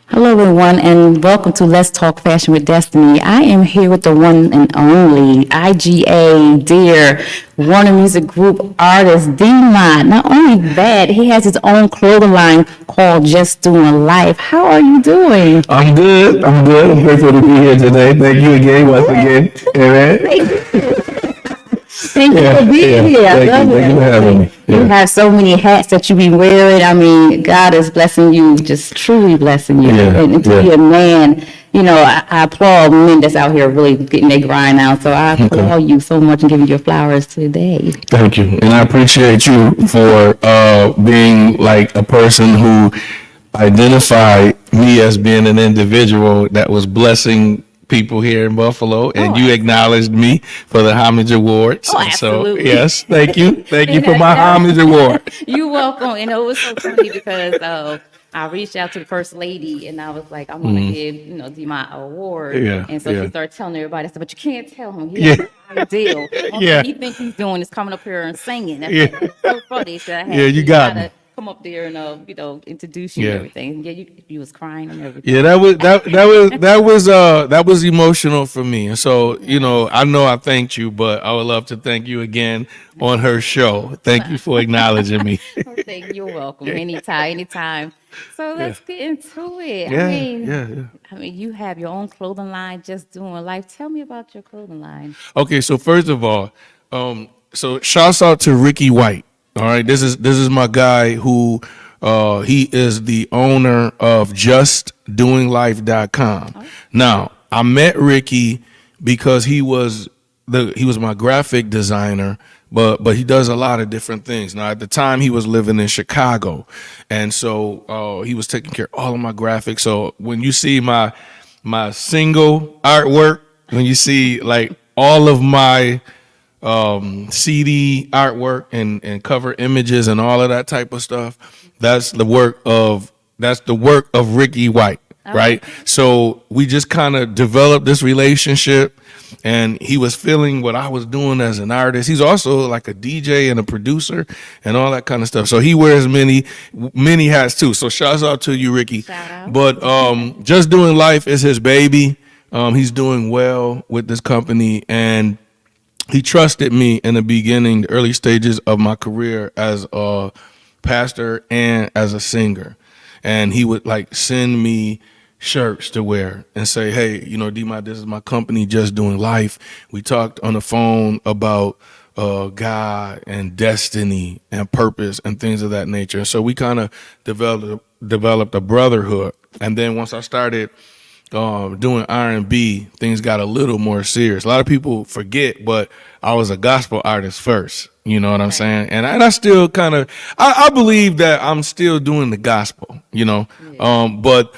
Hello, everyone, and welcome to Let's Talk Fashion with Destiny. I am here with the one and only IGA, dear Warner Music Group artist, Dawna. Not only that, he has his own clothing line called Just Doing Life. How are you doing? I'm good. I'm good. I'm grateful to be here today. Thank you again, once again. Amen. Thank you for being here. I love Thank you for having me. You have so many hats that you be wearing. I mean, God is blessing you, just truly blessing you. Yeah, And to be a man, I applaud men that's out here really getting their grind out. So I applaud you so much and giving you flowers today. Thank you. And I appreciate you for being like a person who identified me as being an individual that was blessing people here in Buffalo, and you acknowledged me for the homage awards. Oh, absolutely. So yes, thank you. Thank you for my homage award. You're welcome. And it was so funny because I reached out to the first lady and I was like, I'm going to give, my award. Yeah, And so yeah. she started telling everybody, I said, but you can't tell him. He Yeah. has no idea. Only Yeah. thing he thinks he's doing is coming up here and singing. That's Yeah. so funny. So I had Yeah, you to got try me. to come up there and, introduce you Yeah. and everything. Yeah, you was crying and everything. Yeah, that was emotional for me. And so, I know I thanked you, but I would love to thank you again on her show. Thank you for acknowledging me. Okay, you're welcome. Anytime. So let's get into it. Yeah. I mean, you have your own clothing line, Just Doing Life. Tell me about your clothing line. Okay, so first of all, so shouts out to Ricky White. All right, this is my guy who he is the owner of justdoinglife.com. Now, I met Ricky because he was my graphic designer, but he does a lot of different things. Now, at the time, he was living in Chicago, and so he was taking care of all of my graphics. So when you see my single artwork, when you see like all of my CD artwork and cover images and all of that type of stuff, that's the work of Ricky White, right? So we just kind of developed this relationship, and he was feeling what I was doing as an artist. He's also like a DJ and a producer and all that kind of stuff. So he wears many hats too. So shouts out to you, Ricky. Shout out. But Just Doing Life is his baby. He's doing well with this company, and he trusted me in the beginning, the early stages of my career as a pastor and as a singer. And he would like send me shirts to wear and say, hey, D-My, this is my company, Just Doing Life. We talked on the phone about God and destiny and purpose and things of that nature. So we kind of developed a brotherhood. And then once I started doing R&B, things got a little more serious. A lot of people forget, but I was a gospel artist first. You know what I'm saying? And I still kind of, I believe that I'm still doing the gospel, But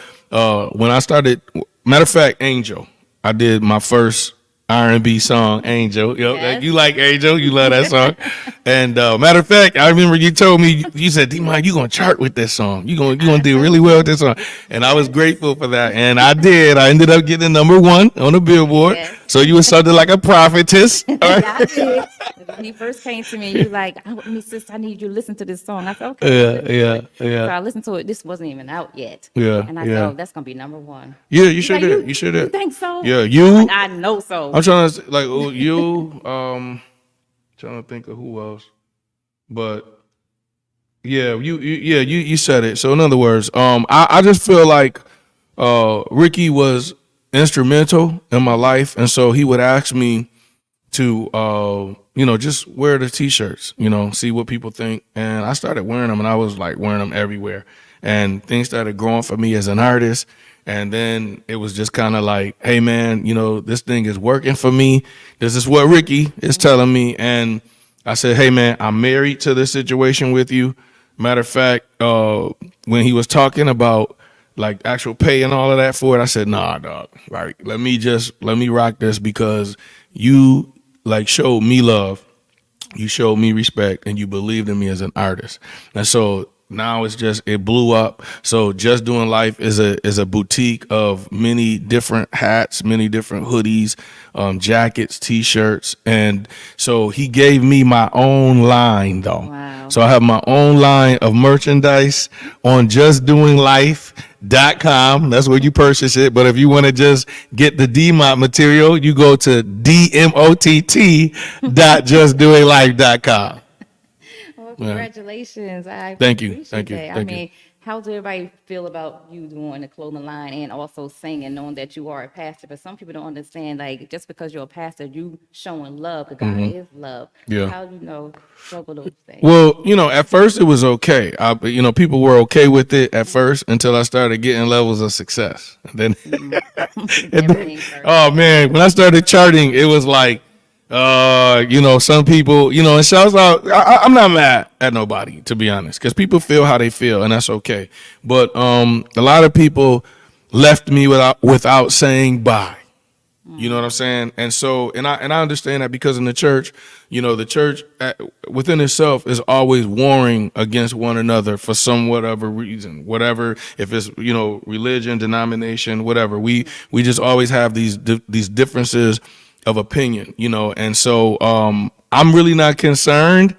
when I started, matter of fact, Angel, I did my first R&B song, Angel. Yes. You like Angel, you love that song. And matter of fact, I remember you told me, you said, D-Man, you gonna chart with this song. You gonna do really well with this song. And I was grateful for that. And I did. I ended up getting #1 on the Billboard. Yes. So you were something like a prophetess. All right? I did. When he first came to me, you like, sis, I need you to listen to this song. I said, okay. So Yeah. I listened to it. This wasn't even out yet. Yeah, And I yeah. thought, that's going to be #1. Yeah, you sure Like, did. You sure You did. think so? Yeah, you. Like, I know so. I'm trying to like you. Trying to think of who else, but yeah, you said it. So in other words, I just feel like Ricky was instrumental in my life, and so he would ask me to just wear the t-shirts, see what people think, and I started wearing them, and I was like wearing them everywhere, and things started growing for me as an artist. And then it was just kind of like, hey, man, this thing is working for me. This is what Ricky is telling me. And I said, hey, man, I'm married to this situation with you. Matter of fact, when he was talking about like actual pay and all of that for it, I said, nah, dog, like, let me rock this, because you like showed me love. You showed me respect, and you believed in me as an artist. And so now it blew up. So Just Doing Life is a boutique of many different hats, many different hoodies, jackets, t-shirts. And so he gave me my own line though. Wow. So I have my own line of merchandise on justdoinglife.com. That's where you purchase it. But if you want to just get the DMOT material, you go to dmott.justdoinglife.com. Well, congratulations. I Thank you. appreciate Thank you. that. Thank I you. mean, how does everybody feel about you doing the clothing line and also singing, knowing that you are a pastor? But some people don't understand, like, just because you're a pastor, you showing love, because God is love. Yeah. How do you know juggle those things? Well, at first it was okay. People were okay with it at first until I started getting levels of success. And then, Everything first. oh man, when I started charting, it was like, some people, and shouts out. I'm not mad at nobody, to be honest, because people feel how they feel, and that's okay. But a lot of people left me without saying bye. You know what I'm saying? And so, and I understand that, because in the church, the church within itself is always warring against one another for some whatever reason, whatever, if it's, religion, denomination, whatever. We just always have these differences of opinion, and so I'm really not concerned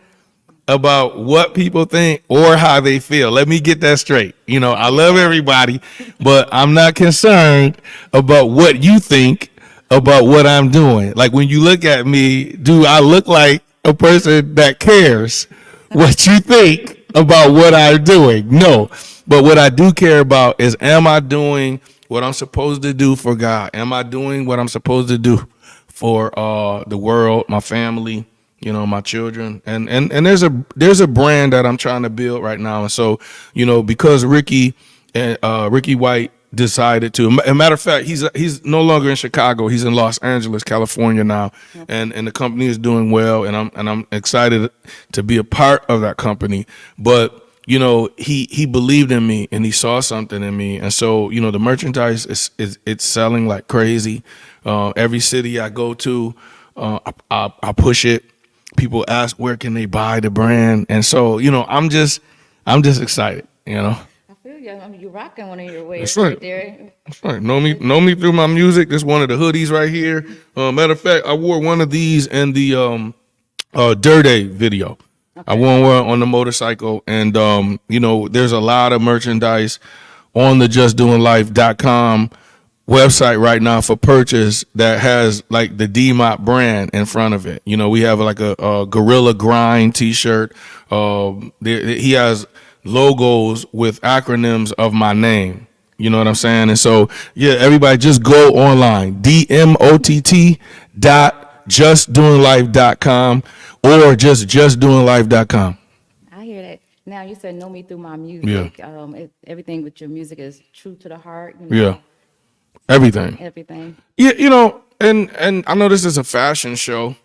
about what people think or how they feel. Let me get that straight. I love everybody, but I'm not concerned about what you think about what I'm doing. Like, when you look at me, do I look like a person that cares what you think about what I'm doing? No. But what I do care about is, am I doing what I'm supposed to do for God? Am I doing what I'm supposed to do for the world, my family, my children? And there's a brand that I'm trying to build right now. And so, because Ricky White decided to, a matter of fact, he's no longer in Chicago. He's in Los Angeles, California now. And the company is doing well, and I'm excited to be a part of that company. But he believed in me, and he saw something in me. And so, the merchandise it's selling like crazy. Every city I go to, I push it. People ask, where can they buy the brand? And so, I'm just excited, I feel you. I mean, you're rocking one of your wares That's right. right there. That's right. Know me through my music. This one of the hoodies right here. Matter of fact, I wore one of these in the Dirty video. I wore one on the motorcycle, and there's a lot of merchandise on the justdoinglife.com website right now for purchase that has like the DMOT brand in front of it. We have like a Gorilla Grind t-shirt. He has logos with acronyms of my name. You know what I'm saying? And so, yeah, everybody just go online, dmott.justdoinglife.com or just justdoinglife.com. I hear that. Now, you said know me through my music. Everything with your music is true to the heart. Yeah. Everything. Yeah, and I know this is a fashion show.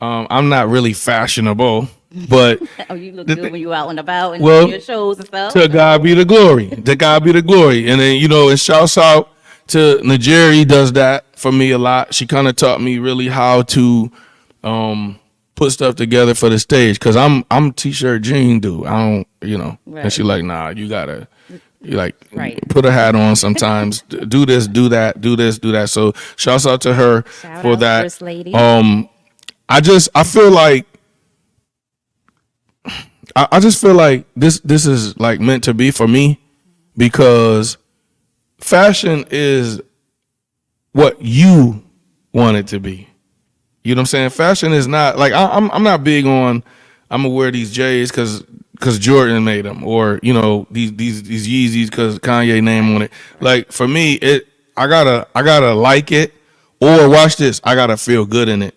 I'm not really fashionable, but Oh, you look good when you out and about and Well, doing your shows and stuff. to God be the glory. To God be the glory. And then, it shouts out to Nigeria. He does that for me a lot. She kind of taught me really how to put stuff together for the stage, because I'm t-shirt jean dude. I don't, Right. And she like, nah, you gotta. You Right. put a hat on sometimes. Do this, do that, do this, do that. So shouts out to her Shout for out, that. First Lady. I feel like I just feel like this is like meant to be for me, because fashion is what you want it to be. You know what I'm saying? Fashion is not like I'm not big on I'm gonna wear these J's because Jordan made them, or these Yeezys because Kanye name on it. Like, for me, I gotta like it, or watch this, I gotta feel good in it.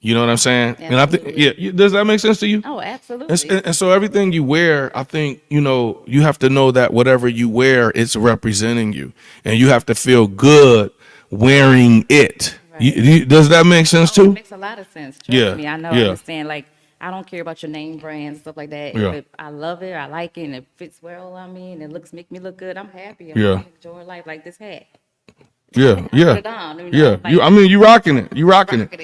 You know what I'm saying? Absolutely. And I think, does that make sense to you? Oh, absolutely. And so everything you wear, I think, you have to know that whatever you wear, it's representing you, and you have to feel good wearing it. Right. Does that make sense It too? makes a lot of sense. Trust Yeah, me. I know. yeah. I understand. Like, I don't care about your name brands, stuff like that. Yeah. If I love it, I like it, and it fits well on me, and it make me look good, I'm happy. I'm Yeah. enjoying life, like this hat. Yeah, Put yeah, it on, yeah. like, You rocking it. You rocking it. So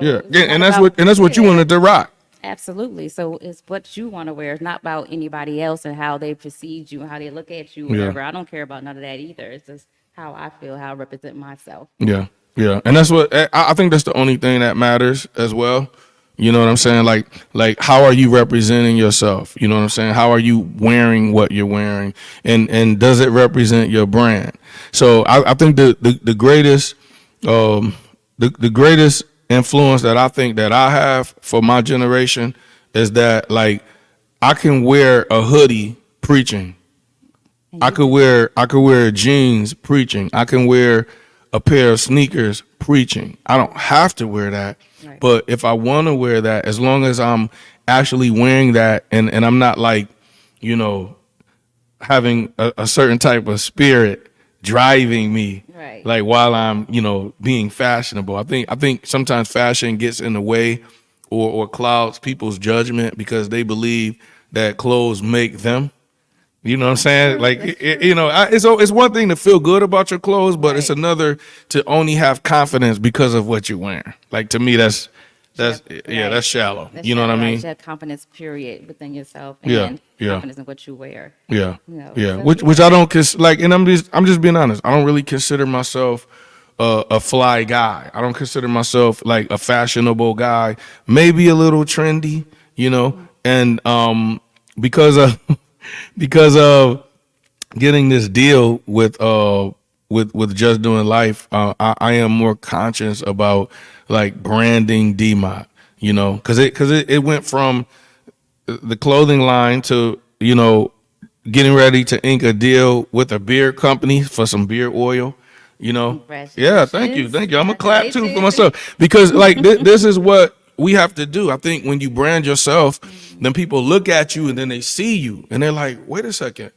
Yeah, it's not and that's about- what you wanted to rock. Absolutely. So it's what you want to wear. It's not about anybody else and how they perceive you and how they look at you, Yeah. whatever. I don't care about none of that either. It's just how I feel, how I represent myself. Yeah, yeah, and that's what I think. That's the only thing that matters as well. You know what I'm saying? Like how are you representing yourself? You know what I'm saying? How are you wearing what you're wearing, and does it represent your brand? So I think the greatest the greatest influence that I think that I have for my generation is that like I can wear a hoodie preaching. I could wear jeans preaching. I can wear a pair of sneakers preaching. I don't have to wear that. Right. But if I want to wear that, as long as I'm actually wearing that and I'm not like, you know, having a certain type of spirit driving me, Right. like while I'm, you know, being fashionable. I think sometimes fashion gets in the way or clouds people's judgment because they believe that clothes make them. You know what I'm saying? Like, you know, it's one thing to feel good about your clothes, but it's Right. another to only have confidence because of what you're wearing. Like to me, that's Right. that's shallow. That's You know what I right. mean? You have confidence, period, within yourself Yeah, and yeah. confidence in what you wear. Yeah, No, yeah. so Which I don't like, and I'm just being honest. I don't really consider myself a fly guy. I don't consider myself like a fashionable guy. Maybe a little trendy, you know, and because of because of getting this deal with Just Doing Life, I am more conscious about like branding DMOT, you know, because it went from the clothing line to, you know, getting ready to ink a deal with a beer company for some beer oil, you know. Yeah, thank you, Congratulations. thank you. I'm gonna clap too for Congratulations. myself because like this is what we have to do. I think when you brand yourself, then people look at you and then they see you and they're like, wait a second.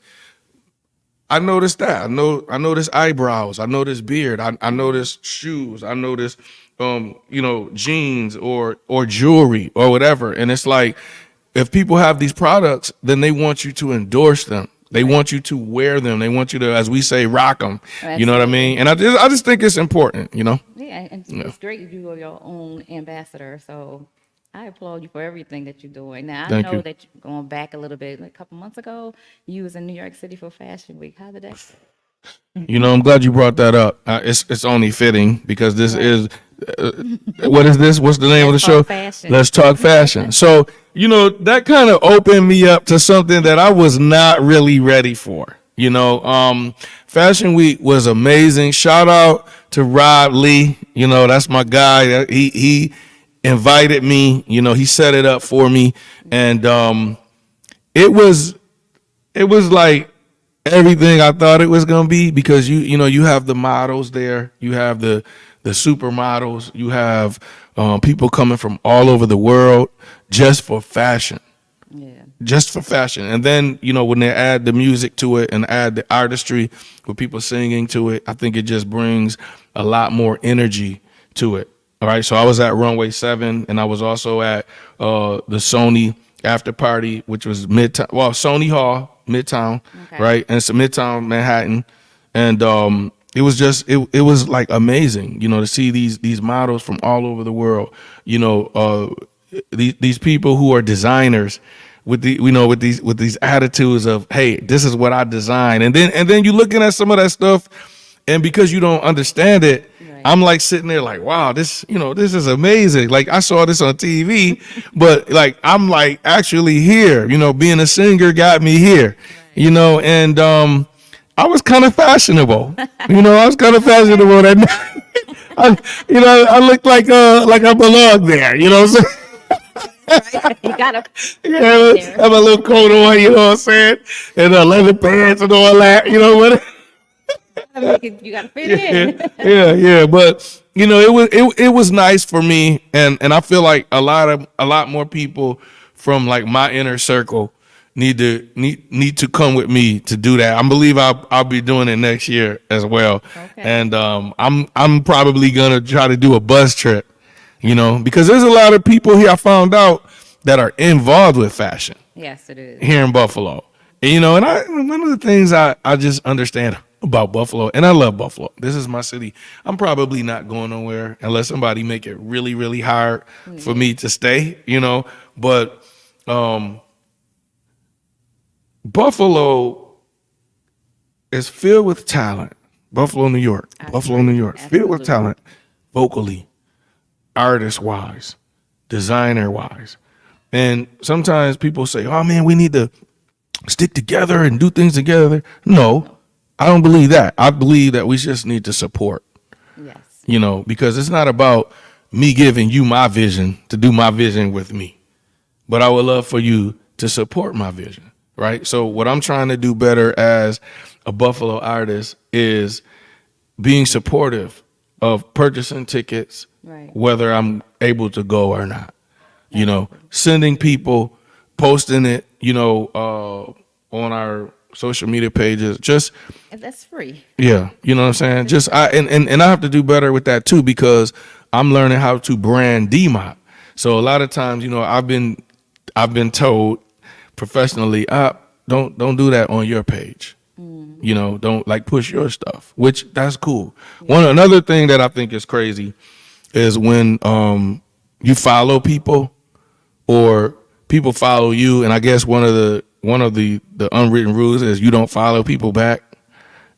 I noticed that. I noticed eyebrows. I noticed beard. I noticed shoes. I noticed you know, jeans or jewelry or whatever. And it's like if people have these products, then they want you to endorse them. They want you to wear them. They want you to, as we say, rock them. You know what I mean? And I just think it's important, you know? Yeah, and it's great if you are your own ambassador. So I applaud you for everything that you're doing. Now, I Thank know you. that you're going back a little bit. Like a couple months ago, you was in New York City for Fashion Week. How did that go? You know, I'm glad you brought that up. It's only fitting because this Right. is what is this? What's the name of the Let's show? Talk Fashion. Let's Talk Fashion. So, you know, that kind of opened me up to something that I was not really ready for. You know, Fashion Week was amazing. Shout out to Rob Lee. You know, that's my guy. He invited me. You know, he set it up for me, and it was like everything I thought it was gonna be because you know you have the models there, you have the supermodels, you have people coming from all over the world just for fashion, Yeah. just for fashion. And then you know when they add the music to it and add the artistry with people singing to it, I think it just brings a lot more energy to it. All right, so I was at Runway 7 and I was also at the Sony after party, which was Midtown, well, Sony Hall, Midtown, Okay. right? And it's Midtown Manhattan. And it was just it was like amazing, you know, to see these models from all over the world, you know, these people who are designers with the you know with these attitudes of, hey, this is what I design. And then you looking at some of that stuff and because you don't understand it, Right. I'm like sitting there like, wow, this is amazing. Like I saw this on TV, but like I'm like actually here, you know, being a singer got me here, you know, and I was kind of fashionable, you know, I was kind of fashionable that night. You know, I looked like I belonged there, you know what I'm saying? You gotta Yeah, there. have a little coat on, you know what I'm saying? And leather pants and all that, you know what? You gotta fit in. Yeah. But you know, it was nice for me, and I feel like a lot more people from like my inner circle need to come with me to do that. I believe I'll be doing it next year as well, Okay. and I'm probably gonna try to do a bus trip, you know, because there's a lot of people here I found out that are involved with fashion Yes, it is. here in Buffalo. And, you know, and one of the things I just understand about Buffalo, and I love Buffalo. This is my city. I'm probably not going nowhere unless somebody make it really, really hard for me to stay, But Buffalo is filled with talent. Buffalo, New York. Buffalo, New York. Filled with talent, vocally, artist-wise, designer-wise. And sometimes people say, oh, man, we need to stick together and do things together. No, I don't believe that. I believe that we just need to support. Yes. Because it's not about me giving you my vision to do my vision with me. But I would love for you to support my vision, right? So what I'm trying to do better as a Buffalo artist is being supportive of purchasing tickets, right, whether I'm able to go or not. Sending people, posting it, on our social media pages. Just that's free. Yeah, you know what I'm saying? Just I have to do better with that too, because I'm learning how to brand DMOT. So a lot of times, I've been told professionally, don't do that on your page. Don't push your stuff, which that's cool. Yeah. Another thing that I think is crazy is when you follow people or people follow you, and I guess one of the unwritten rules is you don't follow people back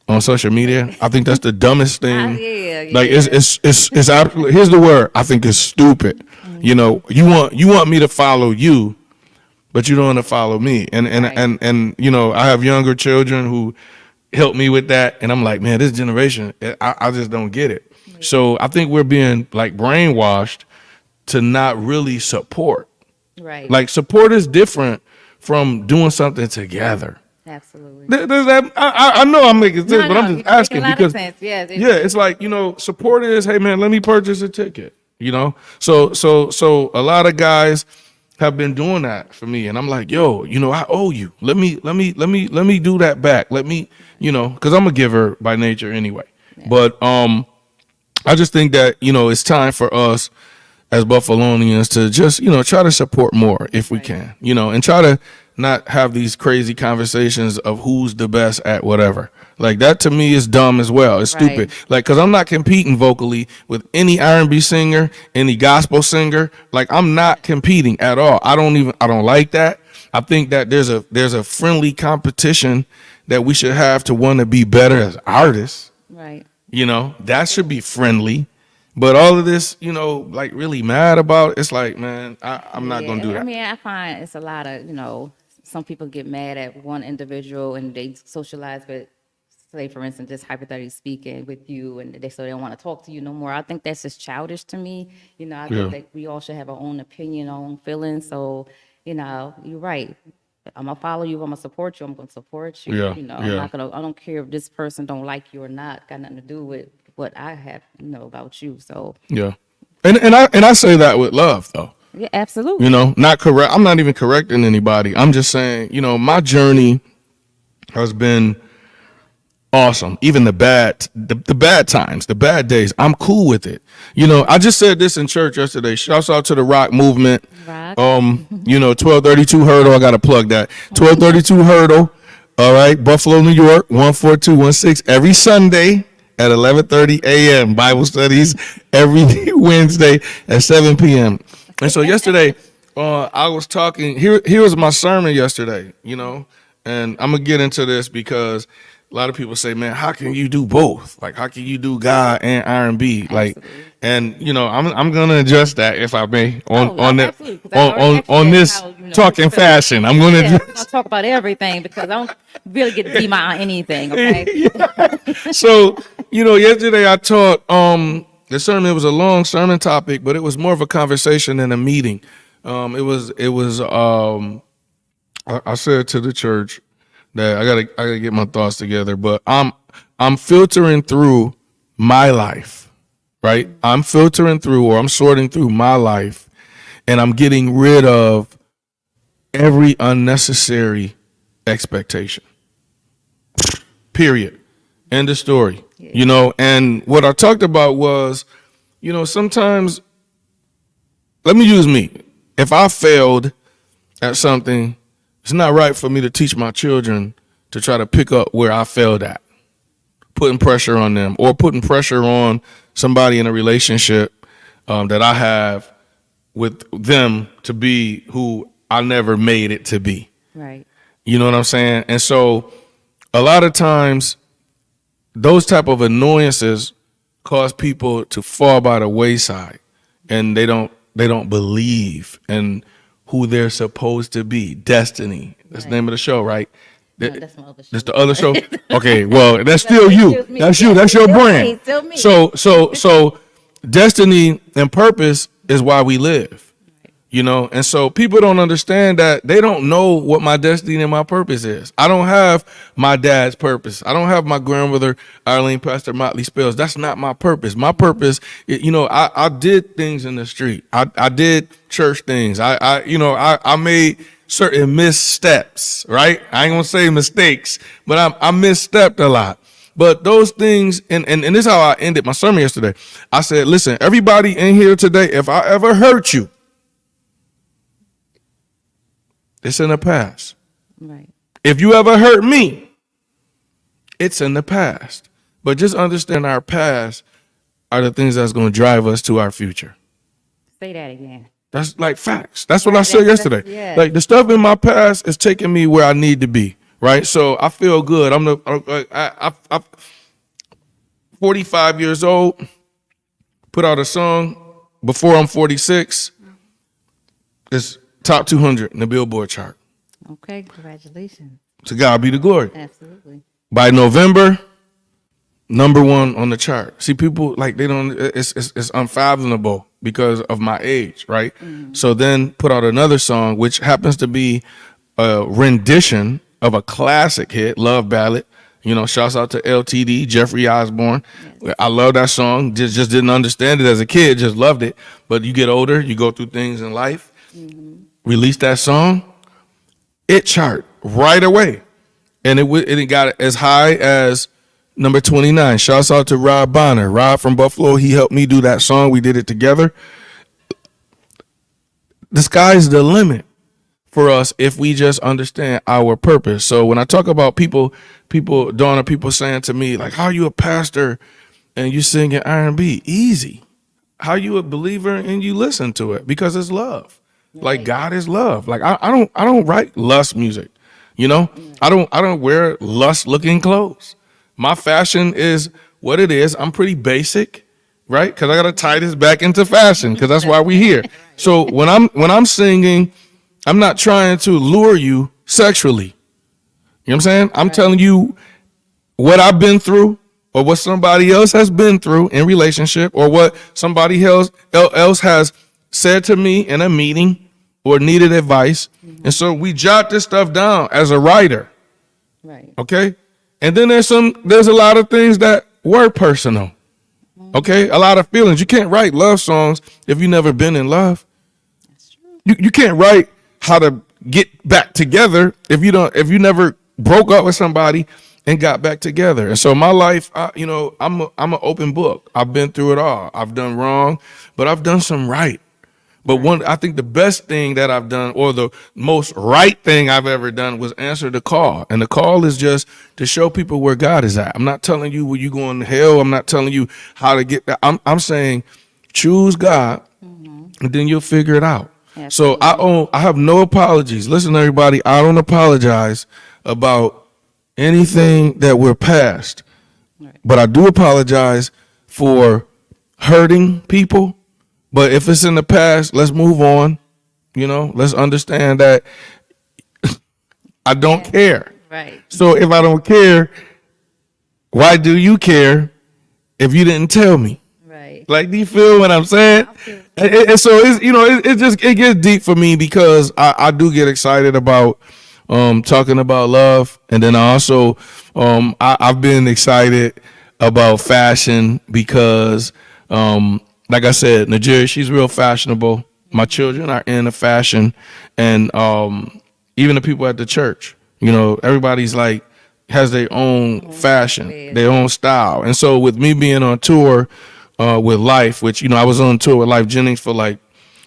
on social media. I think that's the dumbest thing. It's absolutely, here's the word. I think it's stupid. Mm-hmm. You want me to follow you, but you don't want to follow me. And I have younger children who help me with that, and I'm like, man, this generation, I just don't get it. Right. So I think we're being brainwashed to not really support. Right. Support is different from doing something together. Absolutely. There's that. I know I'm making sense, but I'm just asking because it's support is, hey man, let me purchase a ticket. So a lot of guys have been doing that for me, and I'm like, yo, I owe you. Let me do that back. Let me, because I'm a giver by nature anyway. Yeah. But I just think that it's time for us as Buffalonians to just try to support more if we can, and try to not have these crazy conversations of who's the best at whatever. That to me is dumb as well. It's stupid. Because I'm not competing vocally with any R&B singer, any gospel singer. I'm not competing at all. I don't like that. I think that there's a friendly competition that we should have to want to be better as artists. Right. That should be friendly. But all of this, really mad about it, it's man, I'm not going to do that. I find it's a lot of, some people get mad at one individual and they socialize with, say, for instance, just hypothetically speaking, with you, and so they don't want to talk to you no more. I think that's just childish to me. I think that we all should have our own opinion, our own feelings. So, you're right. I'm gonna follow you. I'm gonna support you. I'm gonna support you. Yeah. I'm not gonna. I don't care if this person don't like you or not. Got nothing to do with what I have, about you. So yeah, and I say that with love though. Yeah, absolutely. Not correct. I'm not even correcting anybody. I'm just saying, my journey has been awesome. Even the bad times, the bad days, I'm cool with it. I just said this in church yesterday. Shouts out to the rock movement. Rock. 1232 Hurdle. I got to plug that. 1232 Hurdle. All right. Buffalo, New York, 14216 every Sunday at 11:30 a.m. Bible studies every Wednesday at 7 p.m. And so yesterday, I was talking. Here was my sermon yesterday. And I'm gonna get into this because a lot of people say, man, how can you do both? How can you do God and R&B? And I'm gonna adjust that if I may on this talking fashion. I'm gonna talk about everything because I don't really get to be my on anything. Okay. So yesterday I taught the sermon. It was a long sermon topic, but it was more of a conversation than a meeting. It was I said to the church that I gotta get my thoughts together, but I'm filtering through my life, right? I'm filtering through, or I'm sorting through my life, and I'm getting rid of every unnecessary expectation. Period. End of story. Yeah. And what I talked about was, sometimes, let me use me. If I failed at something, it's not right for me to teach my children to try to pick up where I failed at. putting pressure on them or putting pressure on somebody in a relationship that I have with them to be who I never made it to be. Right. You know what I'm saying? And so a lot of times those type of annoyances cause people to fall by the wayside, and they don't believe in who they're supposed to be. Destiny. That's the name of the show, right? No, that's my other show. That's the other show. Okay, well, that's still you. That's you. That's your brand. Still me. So destiny and purpose is why we live. You know, and so people don't understand that. They don't know what my destiny and my purpose is. I don't have my dad's purpose. I don't have my grandmother, Arlene Pastor Motley Spells. That's not my purpose. My purpose, you know, I did things in the street. I did church things. I made certain missteps, right? I ain't gonna say mistakes, but I misstepped a lot. But those things, and this is how I ended my sermon yesterday. I said, listen, everybody in here today, if I ever hurt you, it's in the past. Right. If you ever hurt me, it's in the past. But just understand our past are the things that's going to drive us to our future. Say that again. That's like facts. That's what I said yesterday. Yeah. Like the stuff in my past is taking me where I need to be. Right. So I feel good. I'm 45 years old, put out a song before I'm 46. It's top 200 in the Billboard chart. Okay, congratulations. To God be the glory. Absolutely. By November, #1 on the chart. See, people like they don't. It's unfathomable because of my age, right? Mm-hmm. So then put out another song, which happens to be a rendition of a classic hit, Love Ballad. You know, shouts out to LTD, Jeffrey Osborne. Yes. I love that song. Just didn't understand it as a kid. Just loved it. But you get older, you go through things in life. Mm-hmm. Release that song, it chart right away, and it got as high as number 29. Shouts out to Rob Bonner. Rob from Buffalo, he helped me do that song. We did it together. The sky's the limit for us if we just understand our purpose. So when I talk about people, Dawna, people saying to me like, "How are you a pastor and you singing R&B?" Easy. How you a believer and you listen to it because it's love. Like God is love. Like I don't write lust music, you know. I don't wear lust looking clothes. My fashion is what it is. I'm pretty basic, right? Because I gotta tie this back into fashion because that's why we're here. So when I'm singing, I'm not trying to lure you sexually. You know what I'm saying? I'm telling you what I've been through or what somebody else has been through in relationship or what somebody else has said to me in a meeting or needed advice. Mm-hmm. And so we jot this stuff down as a writer. Right. Okay. And then there's a lot of things that were personal. Mm-hmm. Okay. A lot of feelings. You can't write love songs if you've never been in love. That's true. You can't write how to get back together if you never broke up with somebody and got back together. And so my life, I'm an open book. I've been through it all. I've done wrong, but I've done some right. But I think the best thing that I've done or the most right thing I've ever done was answer the call. And the call is just to show people where God is at. I'm not telling you where you're going to hell. I'm not telling you how to get that. I'm saying choose God, mm-hmm. and then you'll figure it out. Absolutely. So I have no apologies. Listen, everybody, I don't apologize about anything that we're past. Right. But I do apologize for hurting people. But if it's in the past, let's move on. You know, let's understand that I don't care. Right. So if I don't care, why do you care if you didn't tell me? Right. Like, do you feel what I'm saying? And so it's, it gets deep for me because I do get excited about talking about love. And then I also, I've been excited about fashion because, like I said, Nigeria, she's real fashionable. My children are into fashion, and even the people at the church, everybody's like has their own fashion, their own style. And so with me being on tour with Life, which, I was on tour with Life Jennings for like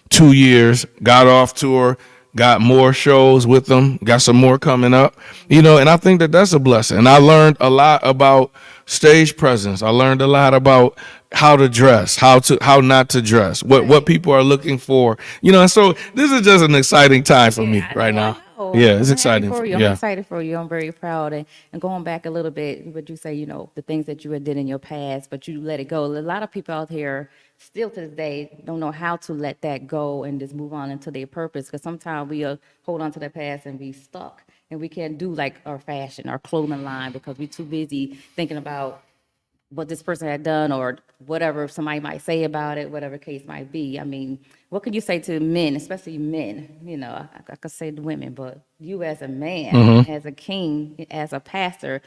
2 years, got off tour, got more shows with them, got some more coming up, and I think that that's a blessing. And I learned a lot about stage presence. I learned a lot about how to dress, how not to dress, what people are looking for. And so this is just an exciting time for me right now. Yeah, it's I'm happy exciting. for you. I'm Yeah. excited for you. I'm very proud. And going back a little bit, what you say, the things that you had did in your past, but you let it go. A lot of people out here still to this day don't know how to let that go and just move on into their purpose. Because sometimes we hold on to the past and be stuck. And we can't do like our fashion, our clothing line, because we're too busy thinking about what this person had done or whatever somebody might say about it, whatever case might be. I mean, what could you say to men, especially men? I could say to women, but you as a man, as a king, as a pastor,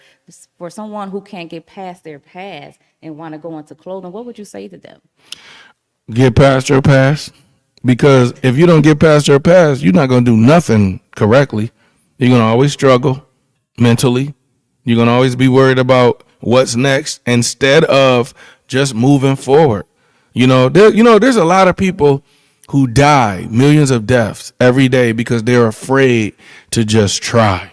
for someone who can't get past their past and want to go into clothing, what would you say to them? Get past your past, because if you don't get past your past, you're not going to do nothing correctly. You're going to always struggle mentally. You're going to always be worried about what's next instead of just moving forward. There's a lot of people who die, millions of deaths every day because they're afraid to just try.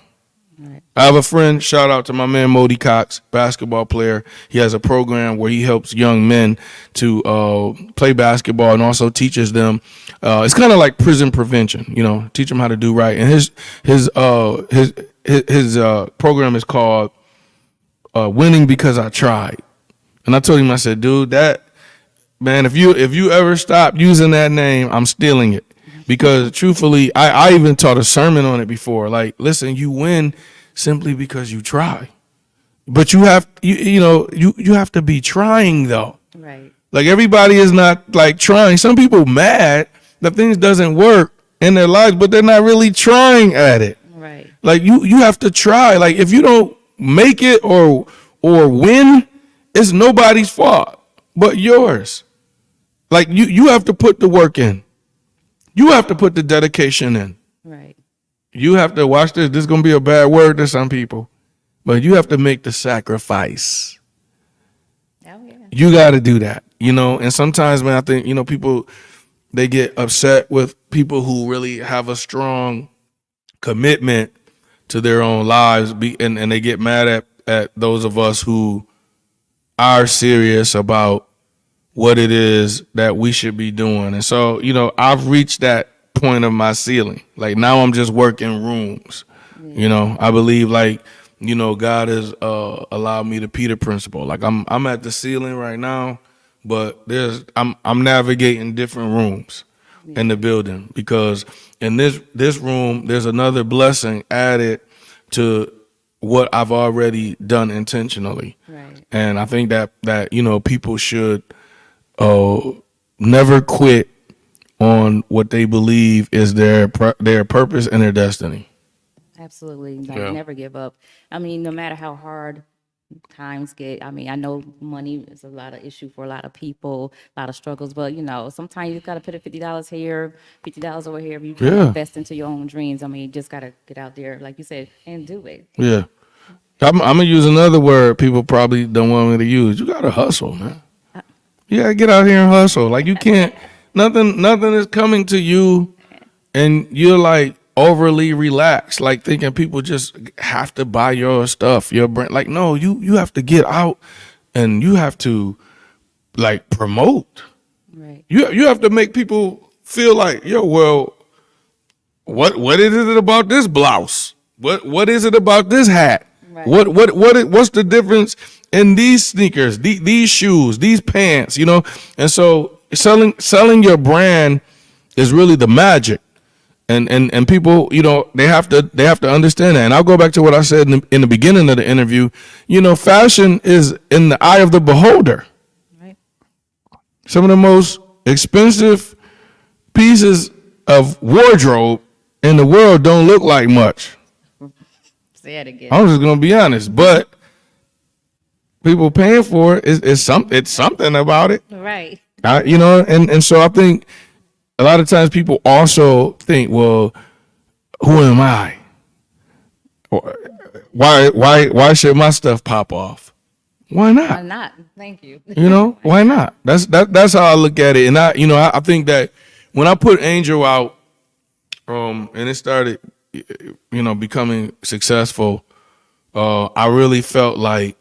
Right. I have a friend, shout out to my man Modi Cox, basketball player. He has a program where he helps young men to play basketball and also teaches them. It's kind of like prison prevention, teach them how to do right. And his program is called Winning Because I Tried. And I told him, I said, dude, man, if you ever stop using that name, I'm stealing it. Because truthfully, I even taught a sermon on it before. Like, listen, you win simply because you try. But you have to be trying though. Right. Like, everybody is not like trying. Some people mad that things doesn't work in their lives, but they're not really trying at it. Right. Like, you have to try. Like, if you don't make it or win, it's nobody's fault but yours. Like, you have to put the work in. You have to put the dedication in. Right. You have to watch this. This is going to be a bad word to some people, but you have to make the sacrifice. Oh, yeah. You got to do that, and sometimes, man, I think, people, they get upset with people who really have a strong commitment to their own lives, and they get mad at those of us who are serious about what it is that we should be doing. And so, I've reached that point of my ceiling. Like, now I'm just working rooms. I believe, like, God has allowed me the Peter principle. Like, I'm at the ceiling right now, but I'm navigating different rooms in the building, because in this room there's another blessing added to what I've already done intentionally. Right. And I think that people should never quit on what they believe is their purpose and their destiny. Absolutely. Like, Yeah. never give up. I mean, no matter how hard times get, I mean, I know money is a lot of issue for a lot of people, a lot of struggles, but sometimes you got to put $50 here, $50 over here. If you Yeah. invest into your own dreams, I mean, you just got to get out there, like you said, and do it. Yeah. I'm gonna use another word people probably don't want me to use. You gotta hustle, man. You gotta get out here and hustle. Like, you can't. Nothing is coming to you, and you're like overly relaxed, like thinking people just have to buy your stuff, your brand. Like, no, you have to get out, and you have to, like, promote. Right. You have to make people feel like, yo, well, what is it about this blouse? What is it about this hat? Right. What's the difference in these sneakers, these shoes, these pants, And so selling your brand is really the magic. And people, they have to understand that. And I'll go back to what I said in the beginning of the interview. Fashion is in the eye of the beholder. Right. Some of the most expensive pieces of wardrobe in the world don't look like much. Say it again. I'm just gonna be honest, but people paying for it is something about it. Right. And so I think a lot of times people also think, well, who am I? Why should my stuff pop off? Why not? Why not? Thank you. Why not? That's how I look at it. And I think that when I put Angel out, and it started, becoming successful, I really felt like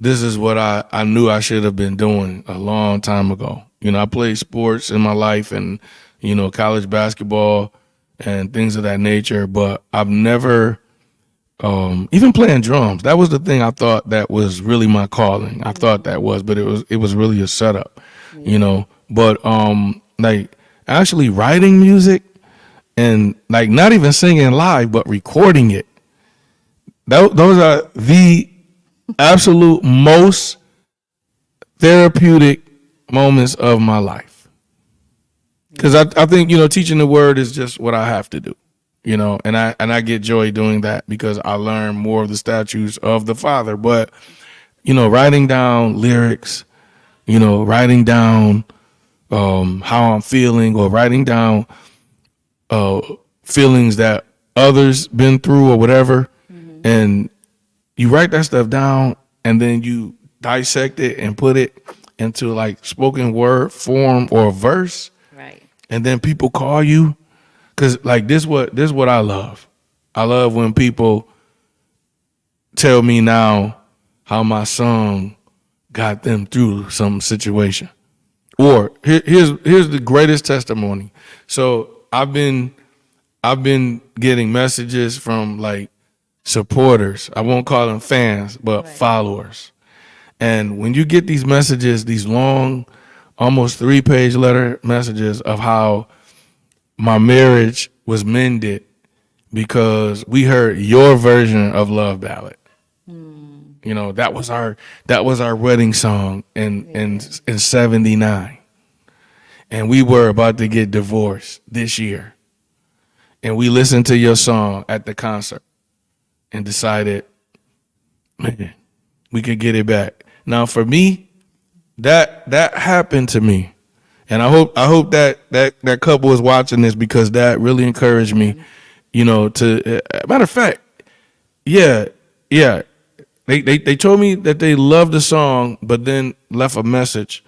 this is what I knew I should have been doing a long time ago. I played sports in my life and, college basketball and things of that nature, but I've never, even playing drums, that was the thing I thought that was really my calling. I thought that was, but it was really a setup, but, like actually writing music and like not even singing live, but recording it. Those are the absolute most therapeutic moments of my life. Because I think, teaching the word is just what I have to do, and I get joy doing that because I learn more of the statutes of the Father. But, writing down lyrics, writing down how I'm feeling, or writing down feelings that others been through or whatever, and you write that stuff down and then you dissect it and put it into like spoken word form or verse, Right. and then people call you, because like this what I love. I love when people tell me now how my song got them through some situation. Or here's the greatest testimony. So I've been getting messages from like supporters. I won't call them fans, but followers. And when you get these messages, these long, almost 3-page letter messages of how my marriage was mended because we heard your version of Love Ballad. That was our wedding song in 79. And we were about to get divorced this year. And we listened to your song at the concert and decided, man, we could get it back. Now for me, that happened to me. And I hope that couple is watching this, because that really encouraged me, to matter of fact, yeah. They told me that they loved the song, but then left a message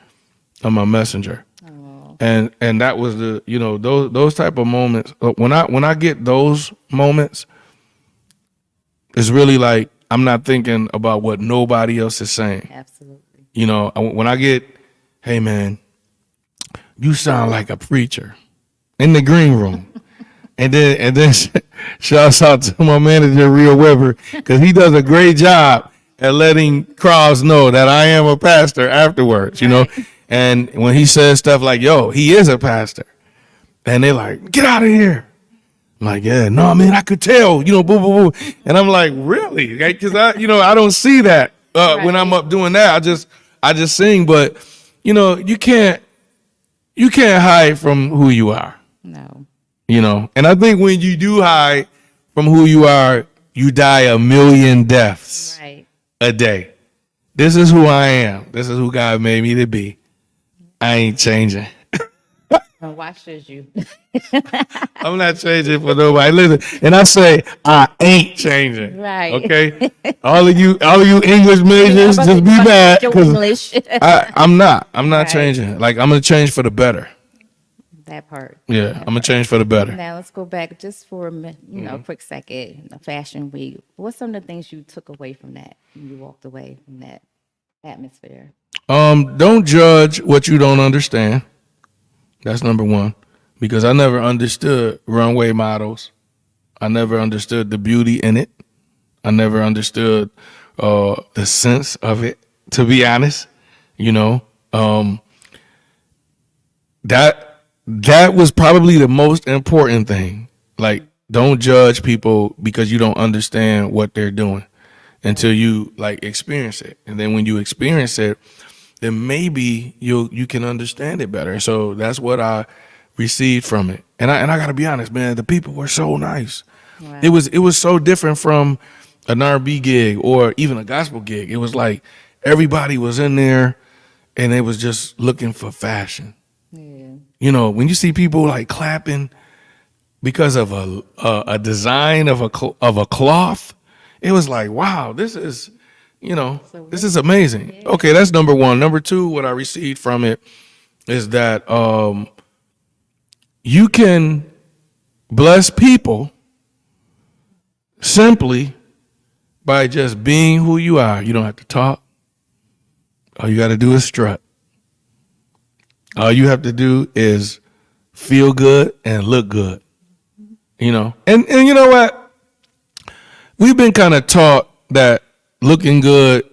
on my messenger. Oh. And that was the, those type of moments. When I get those moments, it's really like I'm not thinking about what nobody else is saying. Absolutely. When I get, hey man, you sound like a preacher in the green room. And then shouts out to my manager, Rio Weber, because he does a great job at letting crowds know that I am a pastor afterwards, And when he says stuff like, yo, he is a pastor. And they're like, get out of here. I'm like, yeah, no, man, I could tell, boo, boo, boo. And I'm like, really? Because I don't see that when I'm up doing that. I just sing, but, you can't hide from who you are. No. And I think when you do hide from who you are, you die a million deaths a day. This is who I am. This is who God made me to be. I ain't changing. And why should you? I'm not changing for nobody. Listen, and I say I ain't changing. Right. Okay. All of you English majors, just be mad because I'm not Right. changing. Like I'm gonna change for the better. That part. Yeah, I'm gonna change for the better. Now let's go back just for a quick second. The Fashion Week. What's some of the things you took away from that when you walked away from that atmosphere? Don't judge what you don't understand. That's number one, because I never understood runway models. I never understood the beauty in it. I never understood the sense of it, to be honest. That was probably the most important thing. Like, don't judge people because you don't understand what they're doing until you like experience it. And then when you experience it, then maybe you can understand it better. So that's what I received from it. And I gotta be honest, man, the people were so nice. Wow. It was so different from an R&B gig or even a gospel gig. It was like everybody was in there and they was just looking for fashion. Yeah. When you see people like clapping because of a design of a cloth, it was like, wow, this is, this is amazing. Yeah. Okay, that's number one. Number two, what I received from it is that you can bless people simply by just being who you are. You don't have to talk. All you got to do is strut. All you have to do is feel good and look good. You know, and you know what? We've been kind of taught that looking good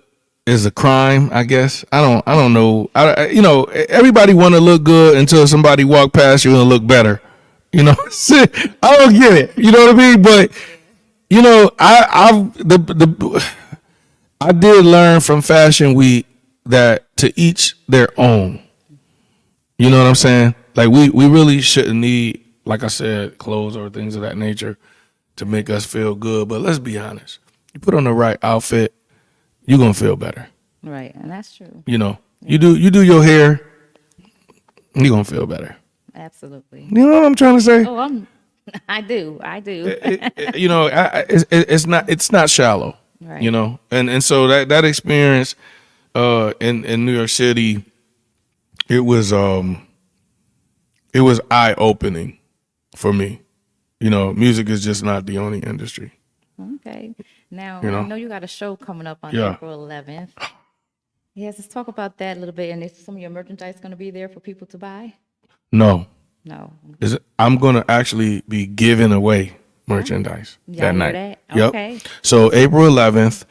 is a crime. I guess I don't know. You know, everybody want to look good until somebody walk past you and look better. You know, I don't get it. You know what I mean? But you know, I did learn from Fashion Week that to each their own. You know what I'm saying? Like we really shouldn't need, like I said, clothes or things of that nature to make us feel good. But let's be honest. You put on the right outfit, you're gonna feel better. Right, and that's true. You know, you do your hair, you're gonna feel better. Absolutely. You know what I'm trying to say? Oh, I do. You know, it's not shallow. Right. You know, and so that experience in New York City, it was eye opening for me. You know, music is just not the only industry. Okay. Now, You know? I know you got a show coming up on Yeah. April 11th. Yes, let's talk about that a little bit. And is some of your merchandise going to be there for people to buy? No, No. I'm gonna actually be giving away merchandise Y'all that hear night. that? Yep. Okay. So April 11th,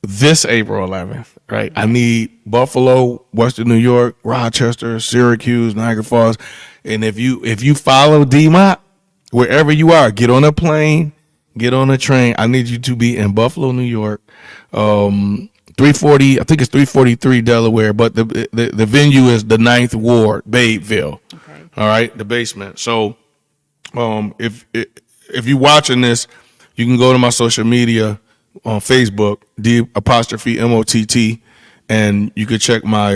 this April 11th, right? I need Buffalo, Western New York, Rochester, Syracuse, Niagara Falls, and if you follow DMOT, wherever you are, get on a plane, get on a train. I need you to be in Buffalo, New York. 340, I think it's 343 Delaware, but the venue is the 9th Ward, Babeville. Okay. All right, the basement. So, if you're watching this, you can go to my social media on Facebook, D''MOTT, and you could check my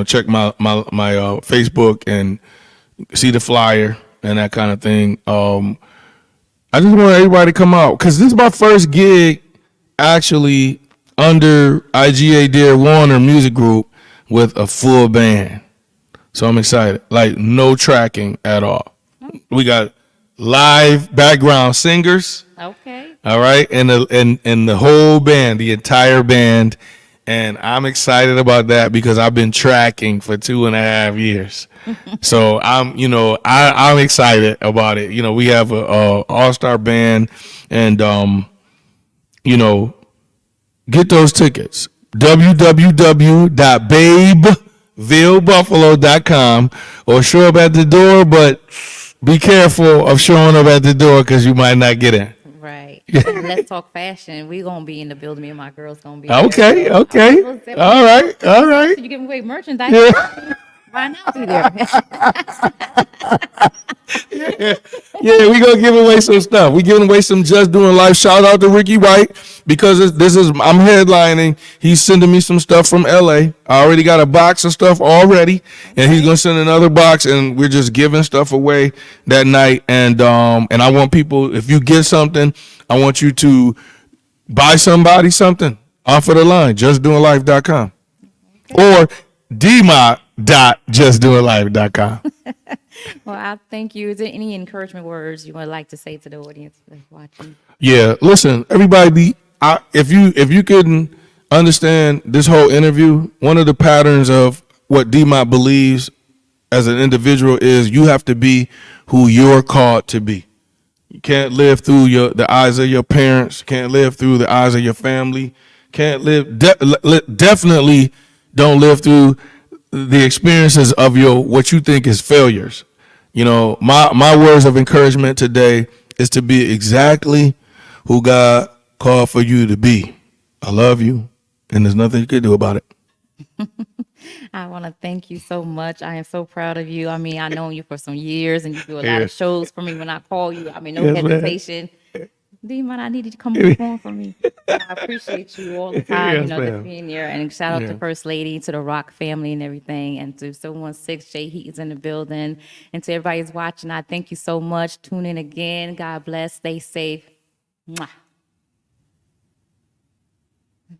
check my Facebook and see the flyer and that kind of thing. I just want everybody to come out because this is my first gig actually under IGA Dear Warner Music Group with a full band. So I'm excited. Like no tracking at all. We got live background singers. Okay. All right, and the whole band, the entire band, and I'm excited about that because I've been tracking for 2.5 years. So I'm excited about it. You know, we have a all-star band, and get those tickets. www.babevillebuffalo.com or show up at the door, but be careful of showing up at the door because you might not get in. Right. And Let's Talk Fashion. We're going to be in the building. Me and my girls going to be there. Okay. So, All right. you giving away merchandise. Yeah. Why not be there? Yeah, we gonna give away some stuff. We giving away some Just Doing Life. Shout out to Ricky White because I'm headlining. He's sending me some stuff from LA. I already got a box of stuff already, and he's gonna send another box, and we're just giving stuff away that night. And I want people, if you get something, I want you to buy somebody something off of the line, justdoinglife.com or dmod.justdoinglife.com. Well, I thank you. Is there any encouragement words you would like to say to the audience that's watching? Yeah, listen, everybody. If you couldn't understand this whole interview, one of the patterns of what DMOT believes as an individual is you have to be who you're called to be. You can't live through the eyes of your parents. Can't live through the eyes of your family. Can't live. Definitely don't live through the experiences of what you think is failures. You know, my words of encouragement today is to be exactly who God called for you to be. I love you, and there's nothing you can do about it. I want to thank you so much. I am so proud of you. I mean, I've known you for some years, and you do a lot Yeah. of shows for me when I call you. I mean, no Yes, ma'am. hesitation. D-Man, I needed to come perform for me. I appreciate you all the time, Yes, just ma'am. being there. And shout out Yeah. to First Lady, to the Rock family and everything, and to 716 Jay Heaton's in the building. And to everybody who's watching, I thank you so much. Tune in again. God bless. Stay safe. Mwah.